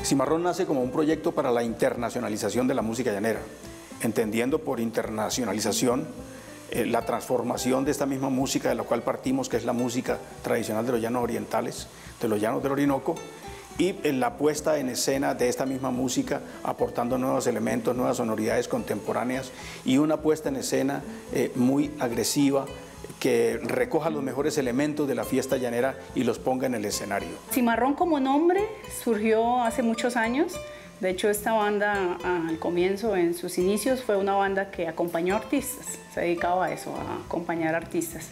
Cimarrón nace como un proyecto para la internacionalización de la música llanera, entendiendo por internacionalización la transformación de esta misma música de la cual partimos, que es la música tradicional de los llanos orientales, de los llanos del Orinoco, y la puesta en escena de esta misma música, aportando nuevos elementos, nuevas sonoridades contemporáneas y una puesta en escena muy agresiva, que recoja los mejores elementos de la fiesta llanera y los ponga en el escenario. Cimarrón como nombre surgió hace muchos años. De hecho, esta banda al comienzo, en sus inicios, fue una banda que acompañó artistas, se dedicaba a eso, a acompañar artistas.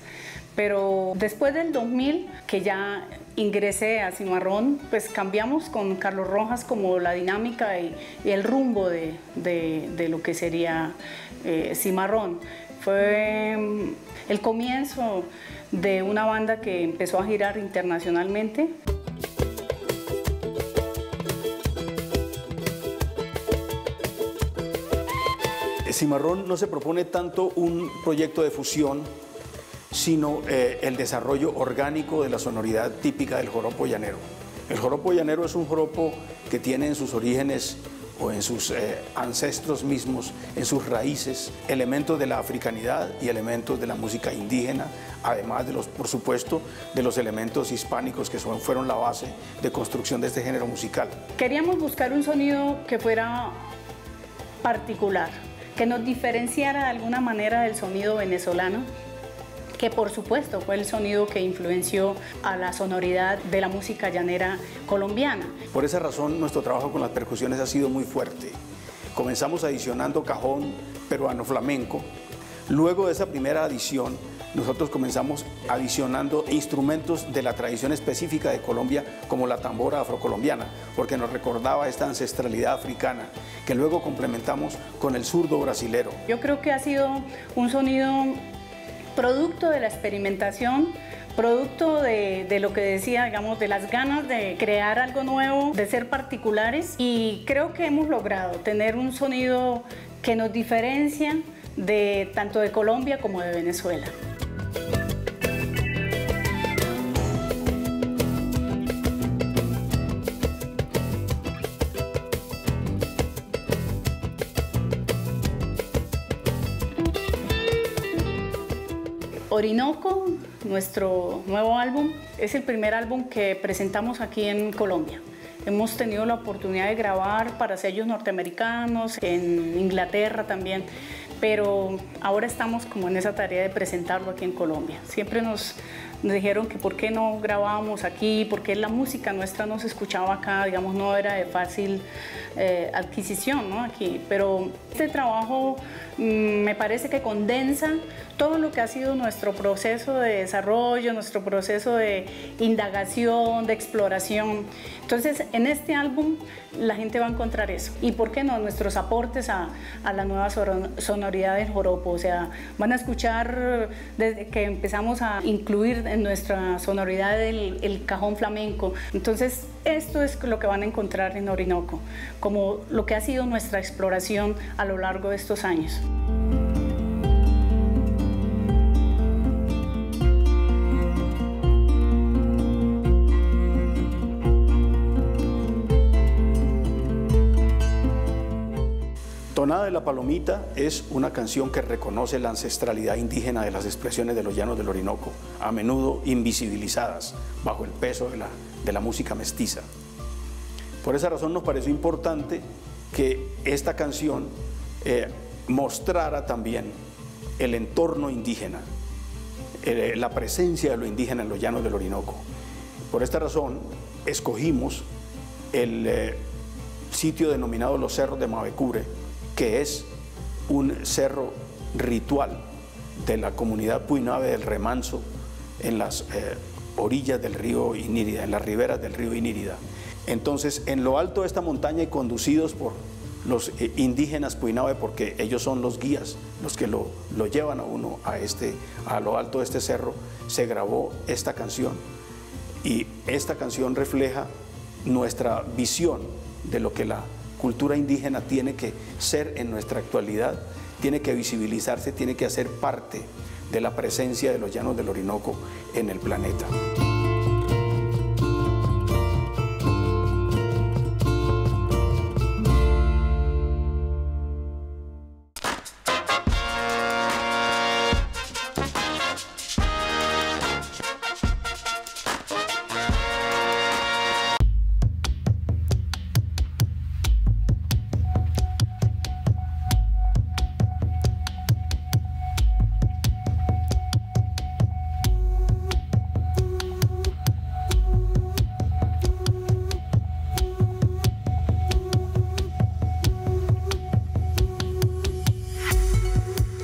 Pero después del 2000, que ya ingresé a Cimarrón, pues cambiamos con Carlos Rojas como la dinámica y el rumbo de lo que sería Cimarrón. Fue el comienzo de una banda que empezó a girar internacionalmente. Cimarrón no se propone tanto un proyecto de fusión, sino el desarrollo orgánico de la sonoridad típica del joropo llanero. El joropo llanero es un joropo que tiene en sus orígenes o en sus ancestros mismos, en sus raíces, elementos de la africanidad y elementos de la música indígena, además de por supuesto, de los elementos hispánicos que fueron la base de construcción de este género musical. Queríamos buscar un sonido que fuera particular, que nos diferenciara de alguna manera del sonido venezolano, que por supuesto fue el sonido que influenció a la sonoridad de la música llanera colombiana. Por esa razón nuestro trabajo con las percusiones ha sido muy fuerte. Comenzamos adicionando cajón peruano flamenco. Luego de esa primera adición, nosotros comenzamos adicionando instrumentos de la tradición específica de Colombia, como la tambora afrocolombiana, porque nos recordaba esta ancestralidad africana, que luego complementamos con el zurdo brasilero. Yo creo que ha sido un sonido producto de la experimentación, producto de lo que decía, digamos, de las ganas de crear algo nuevo, de ser particulares, y creo que hemos logrado tener un sonido que nos diferencia tanto de Colombia como de Venezuela. Orinoco, nuestro nuevo álbum, es el primer álbum que presentamos aquí en Colombia. Hemos tenido la oportunidad de grabar para sellos norteamericanos, en Inglaterra también, pero ahora estamos como en esa tarea de presentarlo aquí en Colombia. Siempre nos dijeron que por qué no grabábamos aquí, porque la música nuestra no se escuchaba acá, digamos, no era de fácil adquisición, ¿no? Aquí. Pero este trabajo me parece que condensa todo lo que ha sido nuestro proceso de desarrollo, nuestro proceso de indagación, de exploración. Entonces, en este álbum la gente va a encontrar eso. Y por qué no, nuestros aportes a la nueva sonoridad del joropo. O sea, van a escuchar desde que empezamos a incluir en nuestra sonoridad el cajón flamenco. Entonces, esto es lo que van a encontrar en Orinoco, como lo que ha sido nuestra exploración a lo largo de estos años. Tonada de la Palomita es una canción que reconoce la ancestralidad indígena de las expresiones de los llanos del Orinoco, a menudo invisibilizadas bajo el peso de la música mestiza. Por esa razón nos pareció importante que esta canción mostrara también el entorno indígena, la presencia de lo indígena en los llanos del Orinoco. Por esta razón escogimos el sitio denominado Los Cerros de Mavecure, que es un cerro ritual de la comunidad puinave del Remanso en las orillas del río Inírida, en las riberas del río Inírida. Entonces, en lo alto de esta montaña y conducidos por los indígenas puinave, porque ellos son los guías, los que lo llevan a uno a lo alto de este cerro, se grabó esta canción. Y esta canción refleja nuestra visión de lo que la cultura indígena tiene que ser en nuestra actualidad, tiene que visibilizarse, tiene que hacer parte de la presencia de los llanos del Orinoco en el planeta.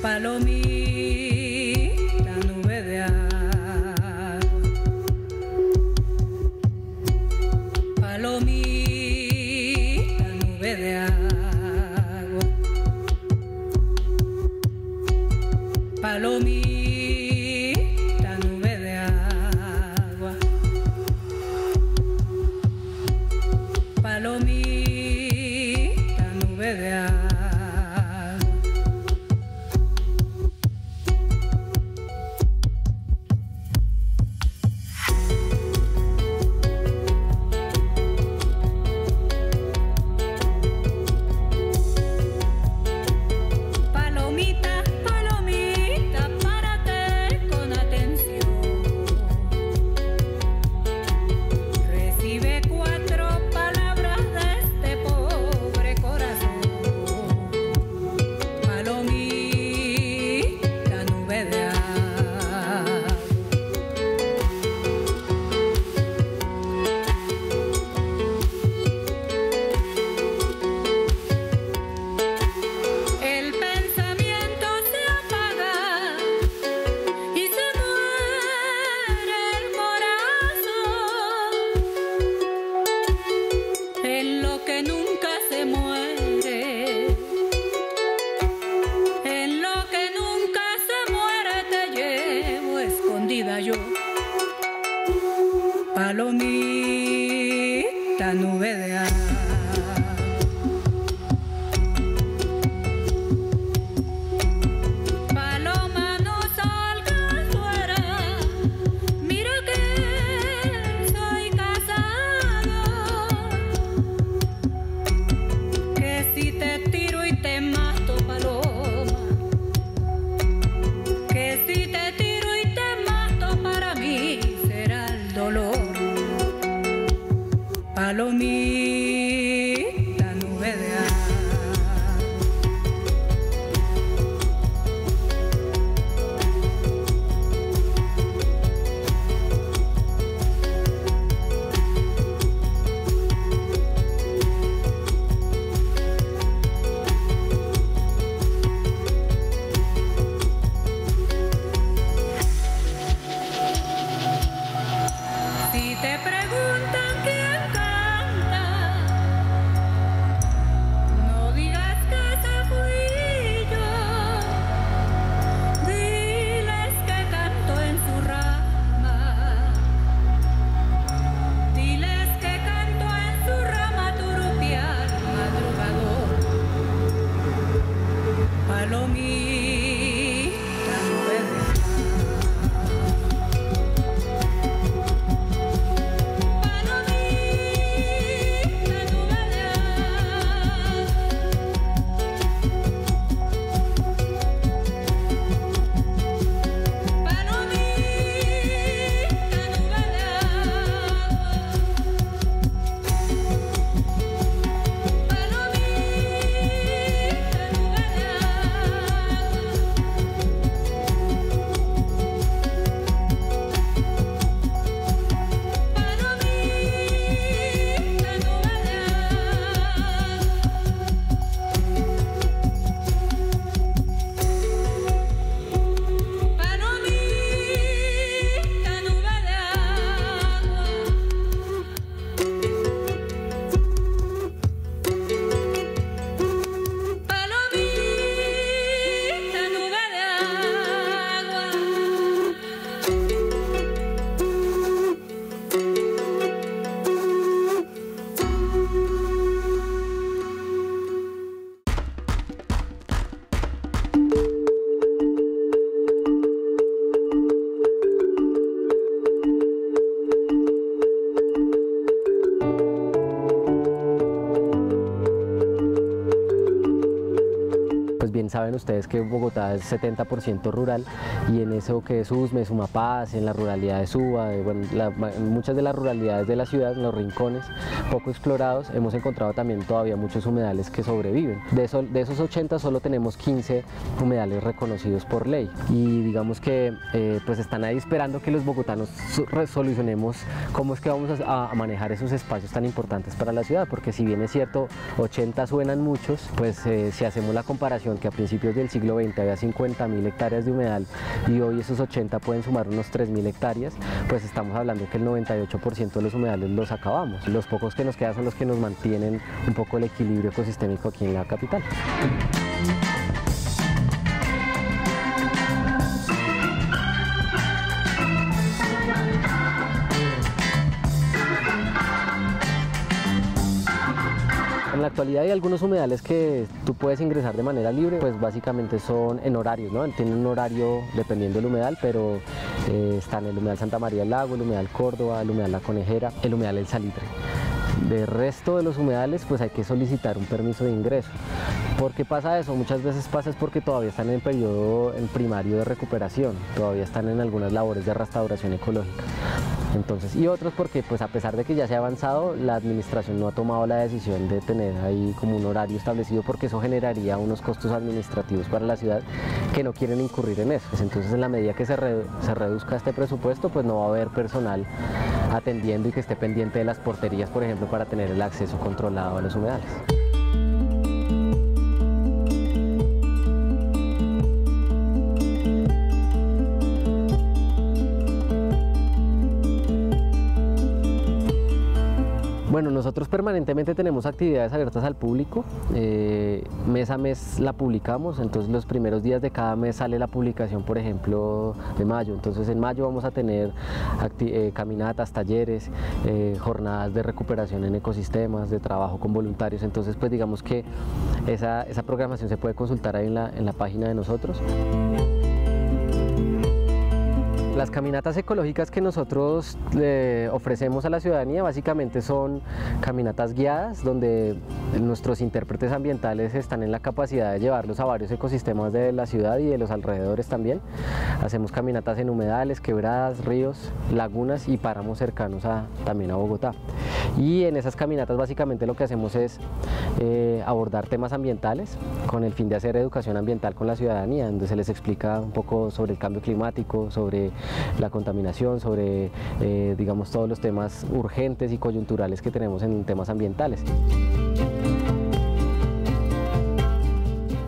Palomita, nube de agua, palomita, nube de agua, palomita, nube de agua, palomita, nube de agua. Yo, palomita, nube de agua, paloma no salgas fuera, mira que soy casado, que si te tiro y te mato, paloma, que si te tiro será el dolor. Palomita, nube de agua. Si te preguntan quién canta, saben ustedes que Bogotá es 70% rural, y en eso que es Usme, Sumapaz, en la ruralidad de Suba, bueno, muchas de las ruralidades de la ciudad, en los rincones poco explorados, hemos encontrado también todavía muchos humedales que sobreviven. De esos 80 solo tenemos 15 humedales reconocidos por ley, y digamos que pues están ahí esperando que los bogotanos solucionemos cómo es que vamos a manejar esos espacios tan importantes para la ciudad, porque si bien es cierto 80 suenan muchos, pues si hacemos la comparación que a principios del siglo XX había 50.000 hectáreas de humedal y hoy esos 80 pueden sumar unos 3.000 hectáreas, pues estamos hablando que el 98% de los humedales los acabamos. Los pocos que nos quedan son los que nos mantienen un poco el equilibrio ecosistémico aquí en la capital. En la actualidad hay algunos humedales que tú puedes ingresar de manera libre, pues básicamente son en horarios, ¿no? Tienen un horario dependiendo del humedal, pero están el humedal Santa María del Lago, el humedal Córdoba, el humedal La Conejera, el humedal El Salitre. De resto de los humedales, pues hay que solicitar un permiso de ingreso. ¿Por qué pasa eso? Muchas veces pasa es porque todavía están en periodo primario de recuperación, todavía están en algunas labores de restauración ecológica. Entonces, y otros porque pues a pesar de que ya se ha avanzado, la administración no ha tomado la decisión de tener ahí como un horario establecido, porque eso generaría unos costos administrativos para la ciudad que no quieren incurrir en eso. Entonces, en la medida que se reduzca este presupuesto, pues no va a haber personal atendiendo y que esté pendiente de las porterías, por ejemplo, para tener el acceso controlado a los humedales. Bueno, nosotros permanentemente tenemos actividades abiertas al público, mes a mes la publicamos, entonces los primeros días de cada mes sale la publicación, por ejemplo, de mayo. Entonces en mayo vamos a tener caminatas, talleres, jornadas de recuperación en ecosistemas, de trabajo con voluntarios. Entonces pues digamos que esa programación se puede consultar ahí en la página de nosotros. Las caminatas ecológicas que nosotros ofrecemos a la ciudadanía básicamente son caminatas guiadas, donde nuestros intérpretes ambientales están en la capacidad de llevarlos a varios ecosistemas de la ciudad y de los alrededores también. Hacemos caminatas en humedales, quebradas, ríos, lagunas y páramos cercanos también a Bogotá. Y en esas caminatas básicamente lo que hacemos es abordar temas ambientales con el fin de hacer educación ambiental con la ciudadanía, donde se les explica un poco sobre el cambio climático, sobre la contaminación, sobre digamos todos los temas urgentes y coyunturales que tenemos en temas ambientales.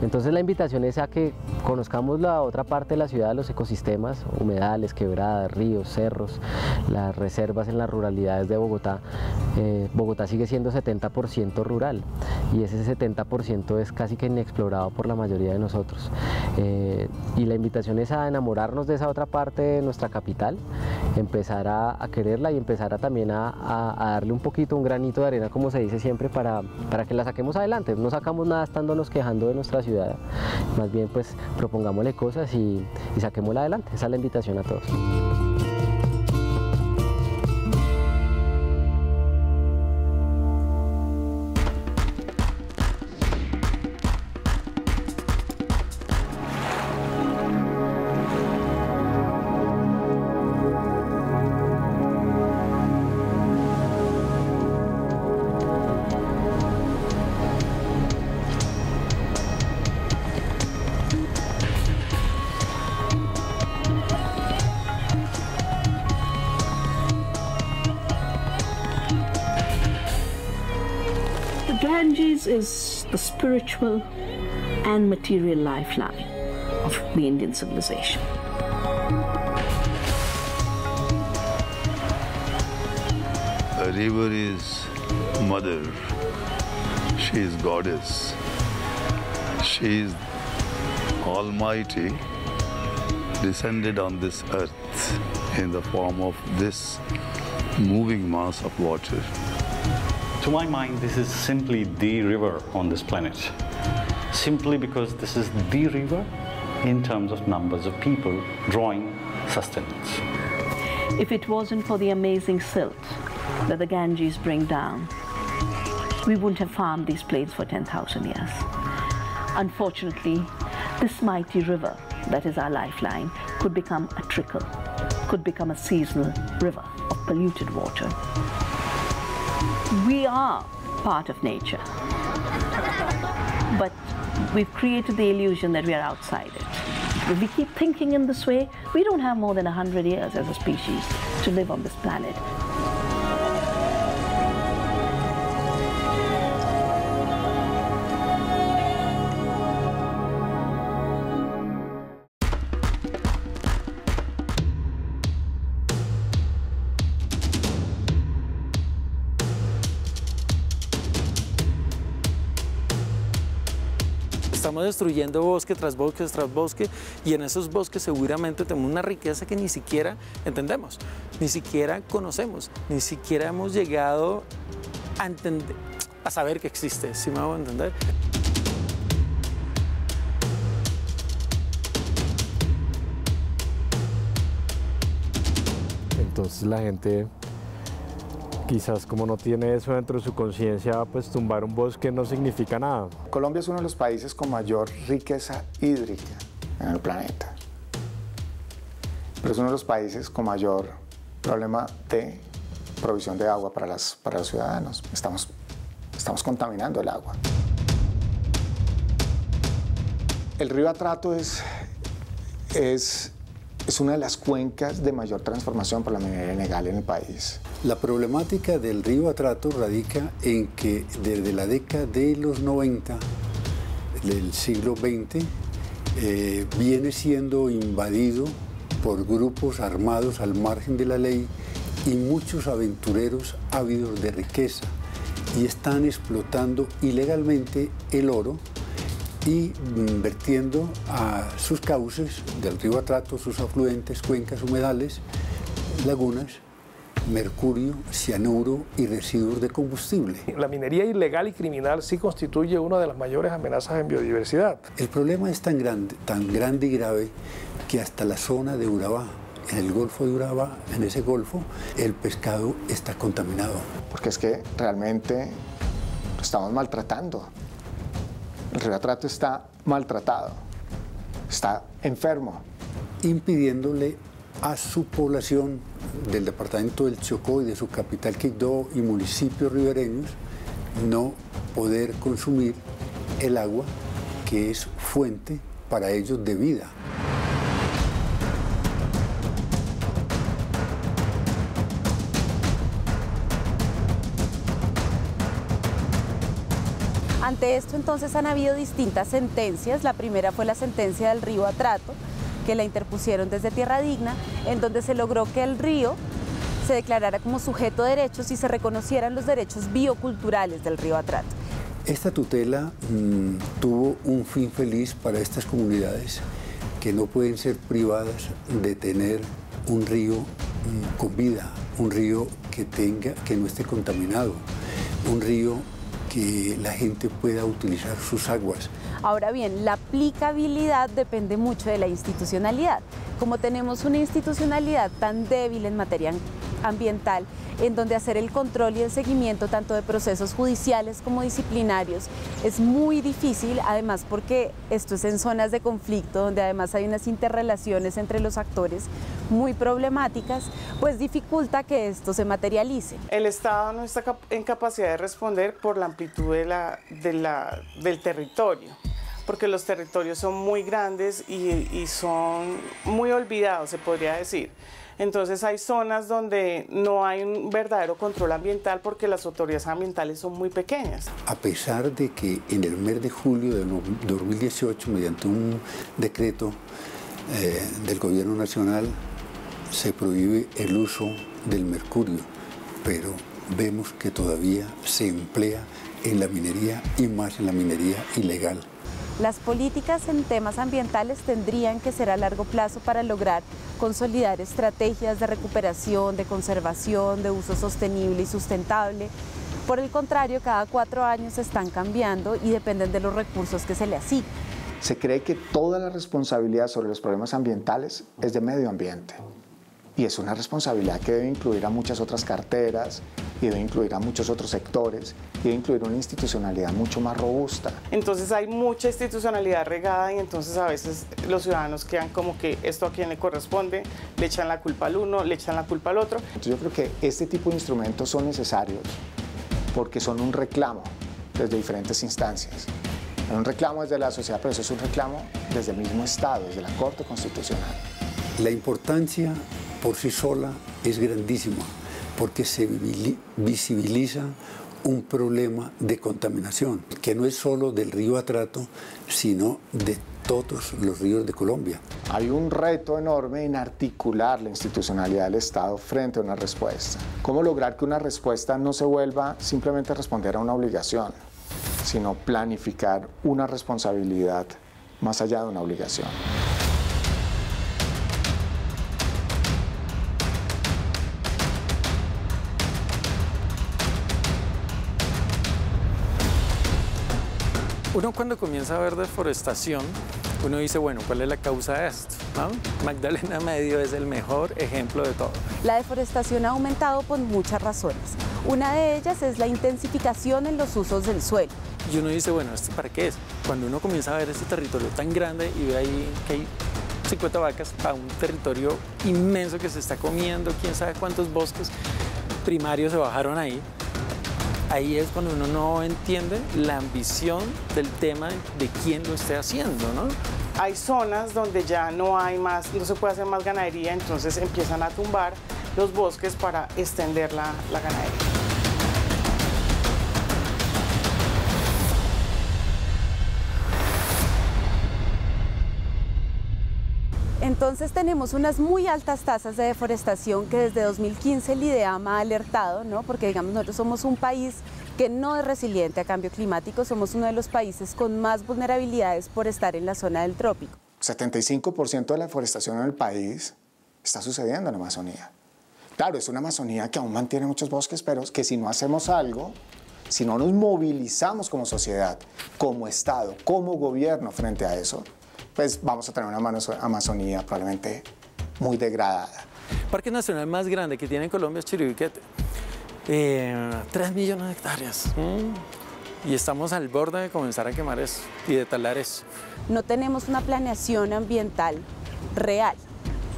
Entonces la invitación es a que conozcamos la otra parte de la ciudad, los ecosistemas, humedales, quebradas, ríos, cerros, las reservas en las ruralidades de Bogotá. Bogotá sigue siendo 70% rural y ese 70% es casi que inexplorado por la mayoría de nosotros. Y la invitación es a enamorarnos de esa otra parte de nuestra capital, empezar a quererla y empezar también a darle un poquito, un granito de arena, como se dice siempre, para que la saquemos adelante. No sacamos nada estándonos quejando de nuestra ciudad, más bien pues propongámosle cosas y saquémosla adelante. Esa es la invitación a todos. Ganges is the spiritual and material lifeline of the Indian civilization. A river is mother, she is goddess, she is almighty, descended on this earth in the form of this moving mass of water. To my mind, this is simply the river on this planet, simply because this is the river in terms of numbers of people drawing sustenance. If it wasn't for the amazing silt that the Ganges bring down, we wouldn't have farmed these plains for 10,000 years. Unfortunately, this mighty river that is our lifeline could become a trickle, could become a seasonal river of polluted water. We are part of nature, but we've created the illusion that we are outside it. If we keep thinking in this way, we don't have more than 100 years as a species to live on this planet. Estamos destruyendo bosque tras bosque tras bosque, y en esos bosques seguramente tenemos una riqueza que ni siquiera entendemos, ni siquiera conocemos, ni siquiera hemos llegado a entender, a saber que existe, ¿sí me hago entender? Entonces la gente, quizás como no tiene eso dentro de su conciencia, pues tumbar un bosque no significa nada. Colombia es uno de los países con mayor riqueza hídrica en el planeta, pero es uno de los países con mayor problema de provisión de agua para los ciudadanos. Estamos contaminando el agua. El río Atrato es una de las cuencas de mayor transformación por la minería ilegal en el país. La problemática del río Atrato radica en que desde la década de los 90 del siglo XX viene siendo invadido por grupos armados al margen de la ley y muchos aventureros ávidos de riqueza, y están explotando ilegalmente el oro y vertiendo a sus cauces del río Atrato, sus afluentes, cuencas, humedales, lagunas, mercurio, cianuro y residuos de combustible. La minería ilegal y criminal sí constituye una de las mayores amenazas en biodiversidad. El problema es tan grande y grave que hasta la zona de Urabá, en el Golfo de Urabá, en ese golfo, el pescado está contaminado. Porque es que realmente lo estamos maltratando. El río Atrato está maltratado, está enfermo. Impidiéndole a su población del departamento del Chocó y de su capital Quibdó y municipios ribereños no poder consumir el agua que es fuente para ellos de vida. Ante esto, entonces, han habido distintas sentencias. La primera fue la sentencia del río Atrato, que la interpusieron desde Tierra Digna, en donde se logró que el río se declarara como sujeto de derechos y se reconocieran los derechos bioculturales del río Atrato. Esta tutela tuvo un fin feliz para estas comunidades que no pueden ser privadas de tener un río con vida, un río que no esté contaminado, un río que la gente pueda utilizar sus aguas. Ahora bien, la aplicabilidad depende mucho de la institucionalidad. Como tenemos una institucionalidad tan débil en materia ambiental, en donde hacer el control y el seguimiento tanto de procesos judiciales como disciplinarios es muy difícil, además porque esto es en zonas de conflicto, donde además hay unas interrelaciones entre los actores muy problemáticas, pues dificulta que esto se materialice. El Estado no está en capacidad de responder por la amplitud del territorio, porque los territorios son muy grandes y son muy olvidados, se podría decir. Entonces hay zonas donde no hay un verdadero control ambiental porque las autoridades ambientales son muy pequeñas. A pesar de que en el mes de julio de 2018, mediante un decreto del gobierno nacional, se prohíbe el uso del mercurio, pero vemos que todavía se emplea en la minería y más en la minería ilegal. Las políticas en temas ambientales tendrían que ser a largo plazo para lograr consolidar estrategias de recuperación, de conservación, de uso sostenible y sustentable. Por el contrario, cada 4 años están cambiando y dependen de los recursos que se le asignan. Se cree que toda la responsabilidad sobre los problemas ambientales es de medio ambiente. Y es una responsabilidad que debe incluir a muchas otras carteras y debe incluir a muchos otros sectores y debe incluir una institucionalidad mucho más robusta. Entonces hay mucha institucionalidad regada y entonces a veces los ciudadanos quedan como que esto a quién le corresponde, le echan la culpa al uno, le echan la culpa al otro. Entonces yo creo que este tipo de instrumentos son necesarios porque son un reclamo desde diferentes instancias. Es un reclamo desde la sociedad, pero eso es un reclamo desde el mismo Estado, desde la Corte Constitucional. La importancia por sí sola es grandísima porque se visibiliza un problema de contaminación que no es solo del río Atrato, sino de todos los ríos de Colombia. Hay un reto enorme en articular la institucionalidad del Estado frente a una respuesta. ¿Cómo lograr que una respuesta no se vuelva simplemente responder a una obligación, sino planificar una responsabilidad más allá de una obligación? Uno cuando comienza a ver deforestación, uno dice, bueno, ¿cuál es la causa de esto? ¿No? Magdalena Medio es el mejor ejemplo de todo. La deforestación ha aumentado por muchas razones. Una de ellas es la intensificación en los usos del suelo. Y uno dice, bueno, ¿esto para qué es? Cuando uno comienza a ver este territorio tan grande y ve ahí que hay 50 vacas para un territorio inmenso que se está comiendo, quién sabe cuántos bosques primarios se bajaron ahí. Ahí es cuando uno no entiende la ambición del tema de quién lo esté haciendo, ¿no? Hay zonas donde ya no hay más, no se puede hacer más ganadería, entonces empiezan a tumbar los bosques para extender la ganadería. Entonces tenemos unas muy altas tasas de deforestación que desde 2015 el IDEAMA ha alertado, ¿no? Porque digamos nosotros somos un país que no es resiliente a cambio climático, somos uno de los países con más vulnerabilidades por estar en la zona del trópico. 75% de la deforestación en el país está sucediendo en la Amazonía. Claro, es una Amazonía que aún mantiene muchos bosques, pero que si no hacemos algo, si no nos movilizamos como sociedad, como Estado, como gobierno frente a eso, pues vamos a tener una Amazonía probablemente muy degradada. El parque nacional más grande que tiene Colombia es Chiribiquete. 3 millones de hectáreas. Y estamos al borde de comenzar a quemar eso y de talar eso. No tenemos una planeación ambiental real.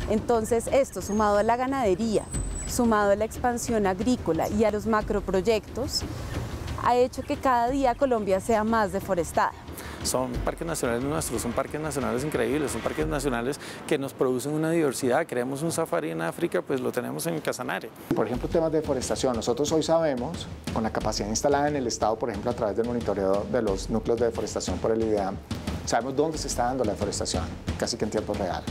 Entonces esto, sumado a la ganadería, sumado a la expansión agrícola y a los macroproyectos, ha hecho que cada día Colombia sea más deforestada. Son parques nacionales nuestros, son parques nacionales increíbles, son parques nacionales que nos producen una diversidad. Queremos un safari en África, pues lo tenemos en Casanare. Por ejemplo, temas de deforestación. Nosotros hoy sabemos, con la capacidad instalada en el Estado, por ejemplo, a través del monitoreo de los núcleos de deforestación por el IDEAM, sabemos dónde se está dando la deforestación, casi que en tiempo real.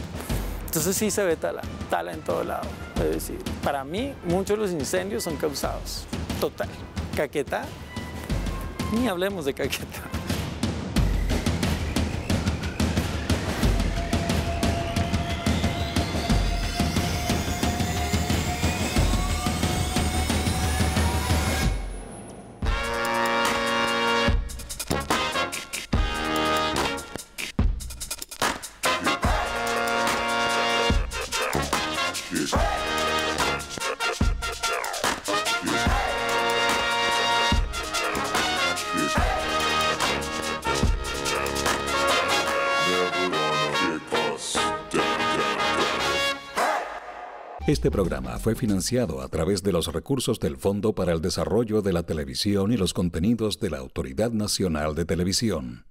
Entonces sí se ve tala en todo lado. Es decir, para mí, muchos de los incendios son causados. Total. Caquetá, ni hablemos de Caquetá. Este programa fue financiado a través de los recursos del Fondo para el Desarrollo de la Televisión y los Contenidos de la Autoridad Nacional de Televisión.